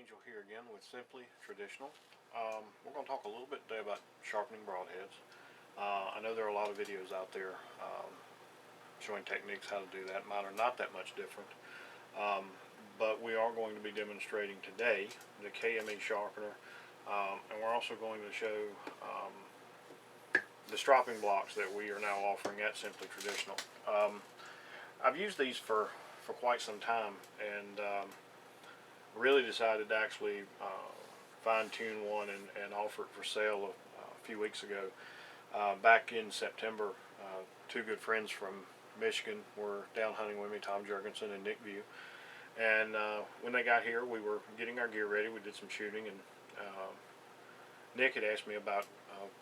Angel here again with Simply Traditional. We're going to talk a little bit today about sharpening broadheads. I know there are a lot of videos out there showing techniques how to do that. Mine are not that much different. But we are going to be demonstrating today the KME sharpener, and we're also going to show the stropping blocks that we are now offering at Simply Traditional. I've used these for quite some time, and really decided to actually fine-tune one and offer it for sale a few weeks ago. Back in September, two good friends from Michigan were down hunting with me, Tom Jurgensen and Nick View. And when they got here, we were getting our gear ready. We did some shooting, and Nick had asked me about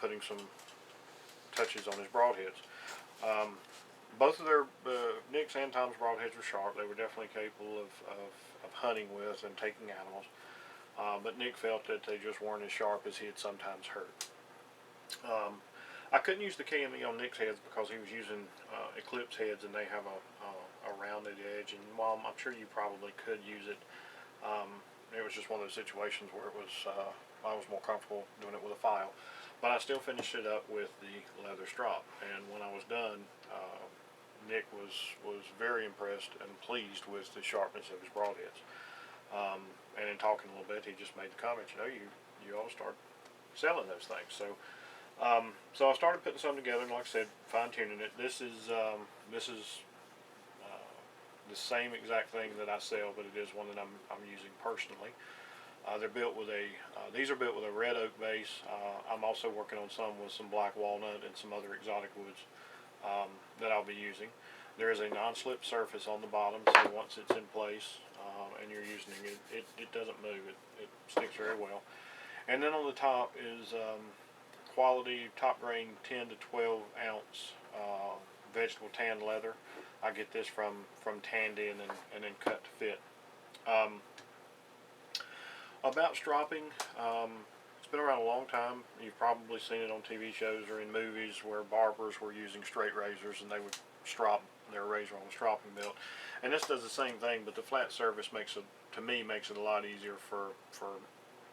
putting some touches on his broadheads. Both of their, Nick's and Tom's broadheads were sharp. They were definitely capable of hunting with and taking animals. But Nick felt that they just weren't as sharp as he had sometimes heard. I couldn't use the KME on Nick's heads because he was using Eclipse heads, and they have a rounded edge. And while I'm sure you probably could use it, it was just one of those situations where it was I was more comfortable doing it with a file. But I still finished it up with the leather strop, and when I was done, Nick was very impressed and pleased with the sharpness of his broadheads. And in talking a little bit, he just made the comment, you ought to start selling those things. So so I started putting some together, and like I said, fine-tuning it. This is the same exact thing that I sell, but it is one that I'm using personally. They're built with these are built with a red oak base. I'm also working on some with some black walnut and some other exotic woods that I'll be using. There is a non-slip surface on the bottom, so once it's in place and you're using it, it doesn't move. It sticks very well. And then on the top is quality top grain 10 to 12 ounce vegetable tan leather. I get this from Tandy and then cut to fit. About stropping, it's been around a long time. You've probably seen it on TV shows or in movies where barbers were using straight razors and they would strop their razor on the stropping belt. And this does the same thing, but the flat surface makes it a lot easier for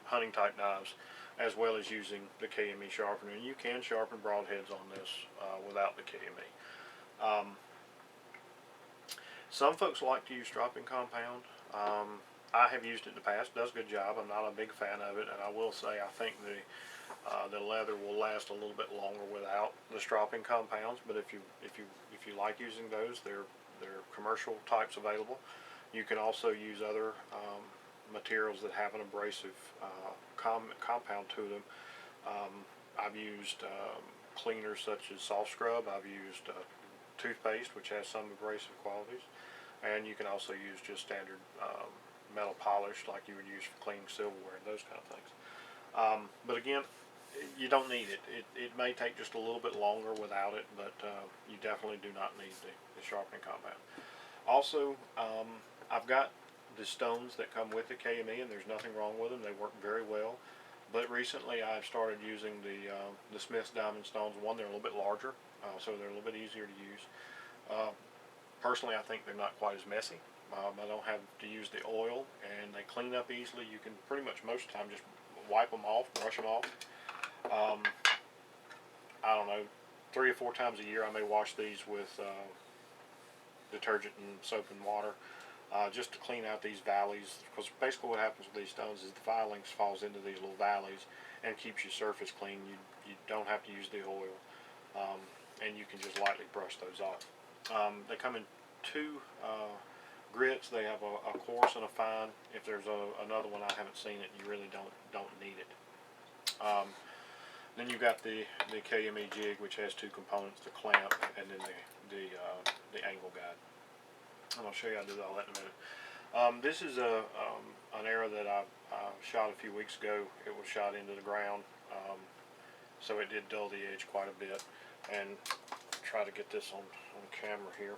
hunting type knives, as well as using the KME sharpener. And you can sharpen broadheads on this without the KME. Some folks like to use stropping compound. I have used it in the past. It does a good job. I'm not a big fan of it, and I will say I think the leather will last a little bit longer without the stropping compounds. But if you like using those, they're commercial types available. You can also use other materials that have an abrasive compound to them. I've used cleaners such as soft scrub. I've used toothpaste, which has some abrasive qualities, and you can also use just standard metal polish like you would use for cleaning silverware and those kind of things. But again, you don't need it. It may take just a little bit longer without it, but you definitely do not need the sharpening compound. Also, I've got the stones that come with the KME, and there's nothing wrong with them. They work very well. But recently I've started using the Smith's Diamond stones. One, they're a little bit larger, so they're a little bit easier to use. Personally, I think they're not quite as messy. I don't have to use the oil, and they clean up easily. You can pretty much most of the time just wipe them off, brush them off. I don't know, 3 or 4 times a year I may wash these with detergent and soap and water, just to clean out these valleys, because basically what happens with these stones is the filings falls into these little valleys and keeps your surface clean. You don't have to use the oil, and you can just lightly brush those off. They come in 2 grits. They have a coarse and a fine. If there's another one, I haven't seen it. You really don't need it. Then you've got the KME jig, which has 2 components: the clamp and then the angle guide. And I'll show you how to do all that in a minute. This is an arrow that I shot a few weeks ago. It was shot into the ground, so it did dull the edge quite a bit. And try to get this on camera here.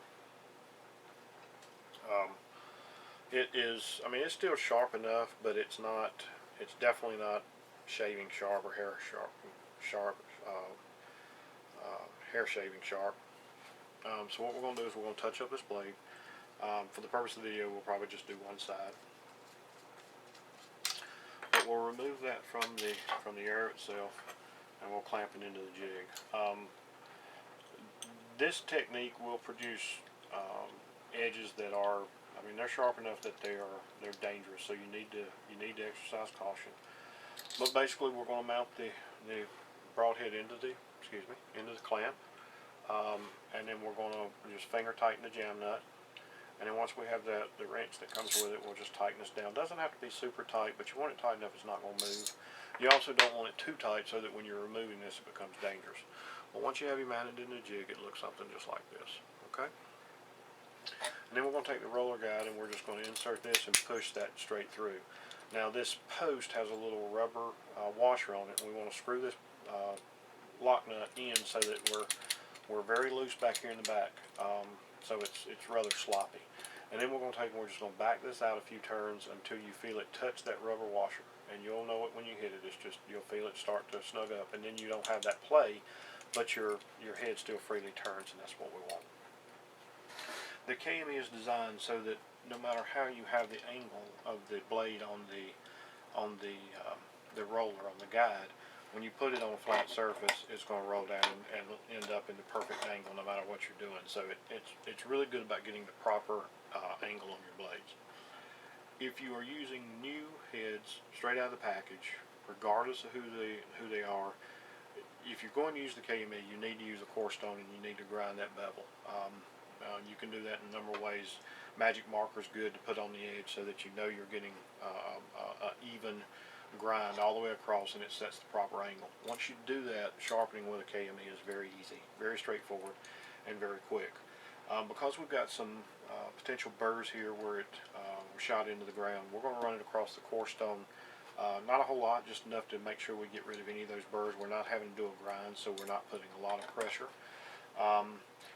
It is, I mean, it's still sharp enough, but it's definitely not shaving sharp or hair shaving sharp. So what we're going to do is we're going to touch up this blade. For the purpose of the video, we'll probably just do one side. but we'll remove that from the air itself, and we'll clamp it into the jig. This technique will produce edges that are, I mean, they're sharp enough that they're dangerous. So you need to exercise caution. But basically, we're going to mount the broadhead into the clamp, and then we're going to just finger tighten the jam nut. And then once we have the wrench that comes with it, we'll just tighten this down. Doesn't have to be super tight, but you want it tight enough it's not going to move. You also don't want it too tight so that when you're removing this, it becomes dangerous. Well, once you have it mounted in the jig, it looks something just like this. Okay? And then we're going to take the roller guide and we're just going to insert this and push that straight through. Now this post has a little rubber washer on it, and we want to screw this lock nut in so that we're very loose back here in the back, so it's rather sloppy. And then we're going to take and we're just going to back this out a few turns until you feel it touch that rubber washer, and you'll know it when you hit it. It's just, you'll feel it start to snug up, and then you don't have that play, but your head still freely turns, and that's what we want. The KME is designed so that no matter how you have the angle of the blade on the roller, on the guide, when you put it on a flat surface, it's going to roll down and end up in the perfect angle no matter what you're doing. So it's really good about getting the proper angle on your blades. If you are using new heads straight out of the package, regardless of who they are, if you're going to use the KME, you need to use a core stone and you need to grind that bevel. You can do that in a number of ways. Magic marker is good to put on the edge so that you know you're getting even grind all the way across and it sets the proper angle. Once you do that, sharpening with a KME is very easy, very straightforward, and very quick. Because we've got some potential burrs here where it shot into the ground, we're going to run it across the core stone. Not a whole lot, just enough to make sure we get rid of any of those burrs. We're not having to do a grind, so we're not putting a lot of pressure.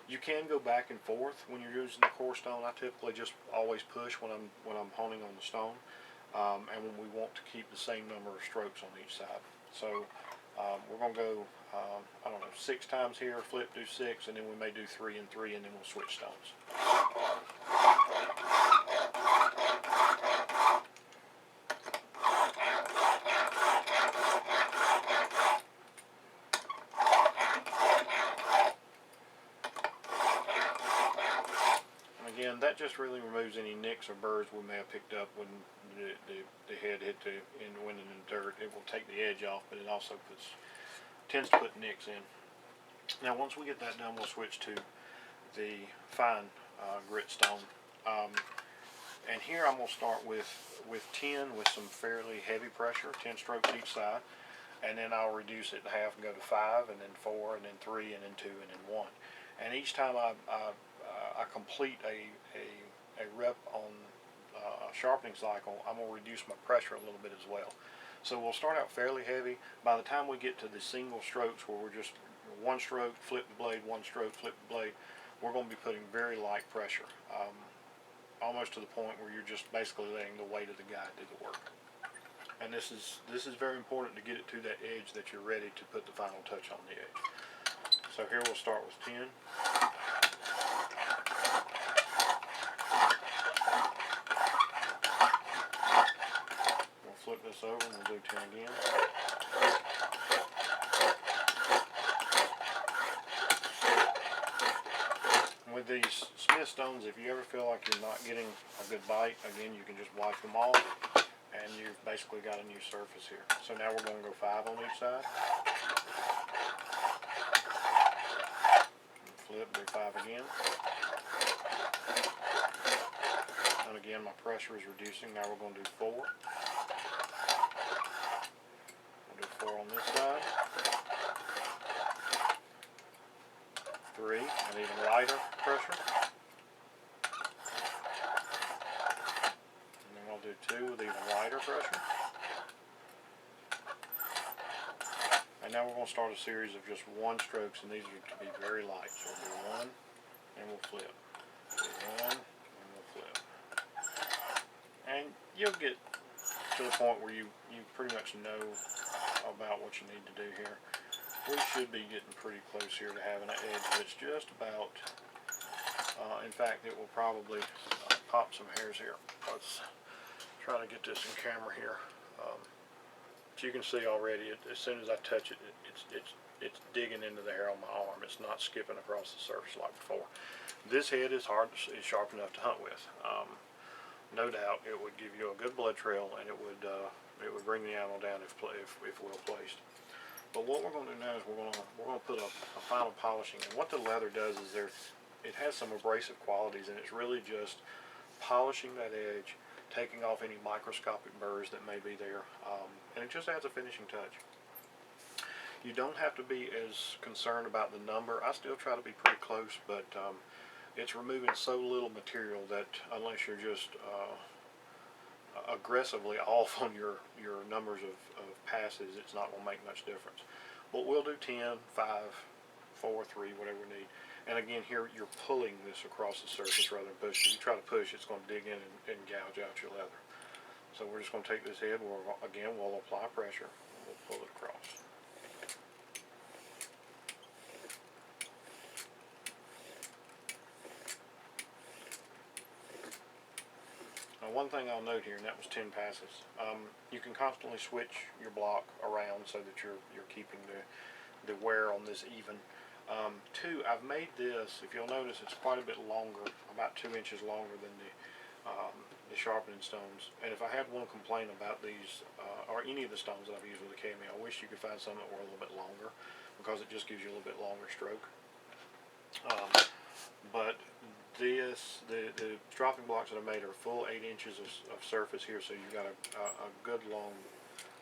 You can go back and forth when you're using the core stone. I typically just always push when I'm honing on the stone. And when we want to keep the same number of strokes on each side. So we're going to go, I don't know, 6 times here, flip, do 6, and then we may do 3 and 3, and then we'll switch stones. Again, that just really removes any nicks or burrs we may have picked up when the head hit the wind and the dirt. It will take the edge off, but it also tends to put nicks in. Now, once we get that done, we'll switch to the fine grit stone. And here I'm going to start with 10 with some fairly heavy pressure, 10 strokes each side, and then I'll reduce it in half and go to 5, and then 4, and then 3, and then 2, and then 1. And each time I complete a rep on a sharpening cycle, I'm going to reduce my pressure a little bit as well. So we'll start out fairly heavy. By the time we get to the single strokes where we're just one stroke, flip the blade, one stroke, flip the blade, we're going to be putting very light pressure, almost to the point where you're just basically letting the weight of the guide do the work. And this is very important to get it to that edge that you're ready to put the final touch on the edge. So here we'll start with 10. We'll flip this over and we'll do 10 again. With these Smith stones, if you ever feel like you're not getting a good bite, again, you can just wipe them off and you've basically got a new surface here. So now we're going to go 5 on each side. Flip, do 5 again. And again, my pressure is reducing. Now we're going to do 4. We'll do 4 on this side. 3, and even lighter pressure. And then we'll do 2 with even lighter pressure. And now we're going to start a series of just 1 strokes, and these are to be very light. So we'll do 1, and we'll flip. Do 1, and we'll flip. And you'll get to the point where you pretty much know about what you need to do here. We should be getting pretty close here to having an edge that's just about, in fact, it will probably pop some hairs here. Let's try to get this in camera here. But you can see already, as soon as I touch it, it's digging into the hair on my arm. It's not skipping across the surface like before. This head is sharp enough to hunt with. No doubt, it would give you a good blood trail, and it would bring the animal down if well placed. But what we're going to do now is we're going to put a final polishing. And what the leather does is it has some abrasive qualities, and it's really just polishing that edge, taking off any microscopic burrs that may be there, and it just adds a finishing touch. You don't have to be as concerned about the number. I still try to be pretty close, but it's removing so little material that unless you're just aggressively off on your numbers of passes, it's not going to make much difference. But we'll do 10, 5, 4, 3, whatever we need. And again, here you're pulling this across the surface rather than pushing. You try to push, it's going to dig in and gouge out your leather. So we're just going to take this head, we'll apply pressure, and we'll pull it across. Now, one thing I'll note here, and that was 10 passes. You can constantly switch your block around so that you're keeping the wear on this even. Two, I've made this, if you'll notice, it's quite a bit longer, about 2 inches longer than the sharpening stones. And if I had one complaint about these, or any of the stones that I've used with the KME, I wish you could find some that were a little bit longer, because it just gives you a little bit longer stroke. But the stropping blocks that I made are full 8 inches of surface here, so you've got a good long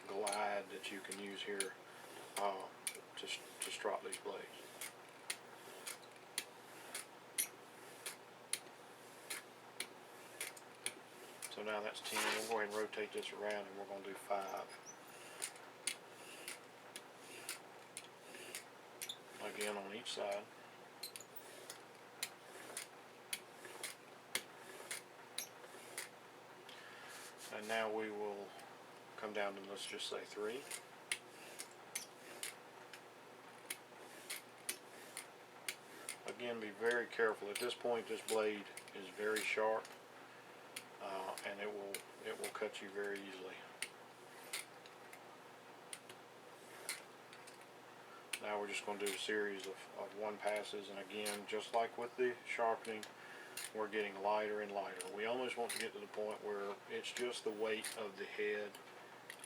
glide that you can use here to strop these blades. So now that's 10. We'll go ahead and rotate this around, and we're going to do 5. Again on each side. And now we will come down to, let's just say 3. Again, be very careful. At this point, this blade is very sharp, and it will cut you very easily. Now we're just going to do a series of 1 passes, and again, just like with the sharpening, we're getting lighter and lighter. We almost want to get to the point where it's just the weight of the head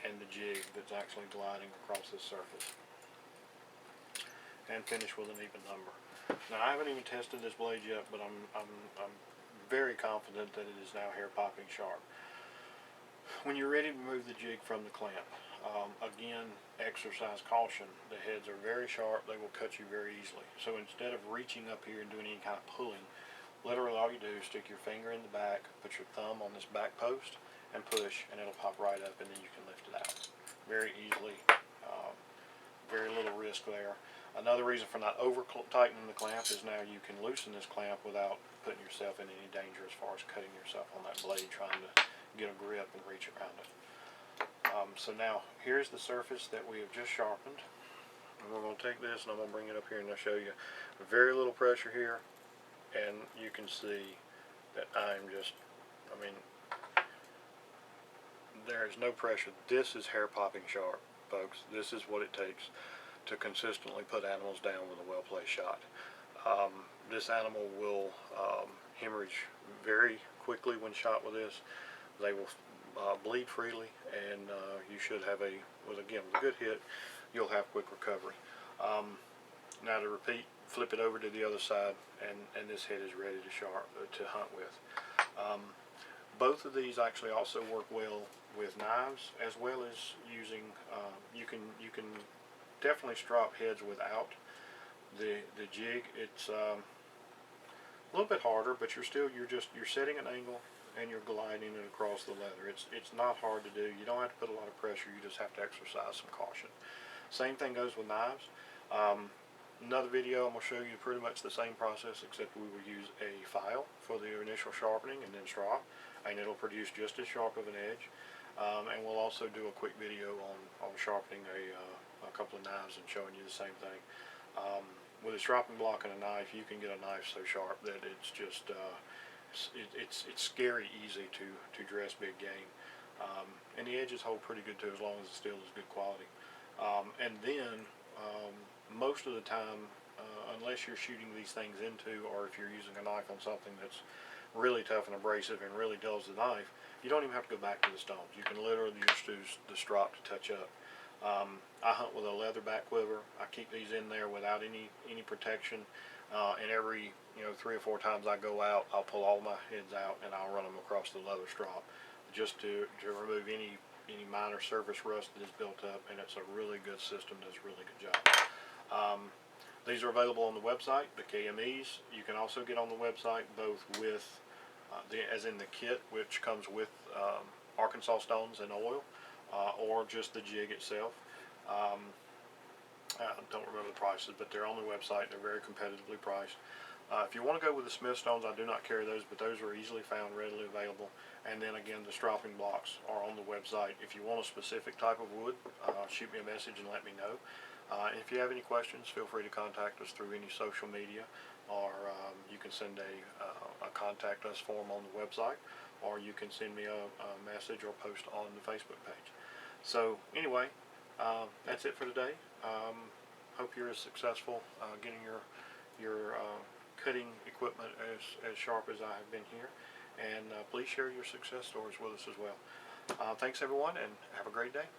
and the jig that's actually gliding across the surface. And finish with an even number. Now, I haven't even tested this blade yet, but I'm very confident that it is now hair popping sharp. When you're ready to remove the jig from the clamp, again, exercise caution. The heads are very sharp. They will cut you very easily. So instead of reaching up here and doing any kind of pulling, literally all you do is stick your finger in the back, put your thumb on this back post, and push, and it'll pop right up, and then you can lift it out very easily. Very little risk there. Another reason for not over tightening the clamp is now you can loosen this clamp without putting yourself in any danger as far as cutting yourself on that blade trying to get a grip and reach around it. So now here's the surface that we have just sharpened, and we're going to take this and I'm going to bring it up here and I'll show you. Very little pressure here, and you can see that I'm just, I mean, there is no pressure. This is hair popping sharp, folks. This is what it takes to consistently put animals down with a well-placed shot. This animal will hemorrhage very quickly when shot with this. They will bleed freely, and you should have with a good hit, you'll have quick recovery. Now to repeat, flip it over to the other side, and this head is ready to hunt with. Both of these actually also work well with knives, as well as using. You can definitely strop heads without the jig. It's a little bit harder, but you're setting an angle and you're gliding it across the leather. It's not hard to do. You don't have to put a lot of pressure. You just have to exercise some caution. Same thing goes with knives. Another video, I'm going to show you pretty much the same process, except we will use a file for the initial sharpening and then strop, and it'll produce just as sharp of an edge. And we'll also do a quick video on sharpening a couple of knives and showing you the same thing. With a stropping block and a knife, you can get a knife so sharp that it's just it's scary easy to dress big game. And the edges hold pretty good too, as long as the steel is good quality. And then most of the time, unless you're shooting these things into, or if you're using a knife on something that's really tough and abrasive and really dulls the knife, you don't even have to go back to the stones. You can literally just use the strop to touch up. I hunt with a leather back quiver. I keep these in there without any protection, and every 3 or 4 times I go out, I'll pull all my heads out and I'll run them across the leather strop just to remove any minor surface rust that is built up, and it's a really good system. Does a really good job. These are available on the website, the KMEs. You can also get on the website both with as in the kit, which comes with Arkansas stones and oil, or just the jig itself. I don't remember the prices, but they're on the website. They're very competitively priced. If you want to go with the Smith stones, I do not carry those, but those are easily found, readily available. And then again, the stropping blocks are on the website. If you want a specific type of wood, shoot me a message and let me know. And if you have any questions, feel free to contact us through any social media, or you can send a contact us form on the website, or you can send me a message or post on the Facebook page. So anyway, that's it for today. Hope you're as successful getting your cutting equipment as sharp as I have been here, and please share your success stories with us as well. Thanks everyone, and have a great day.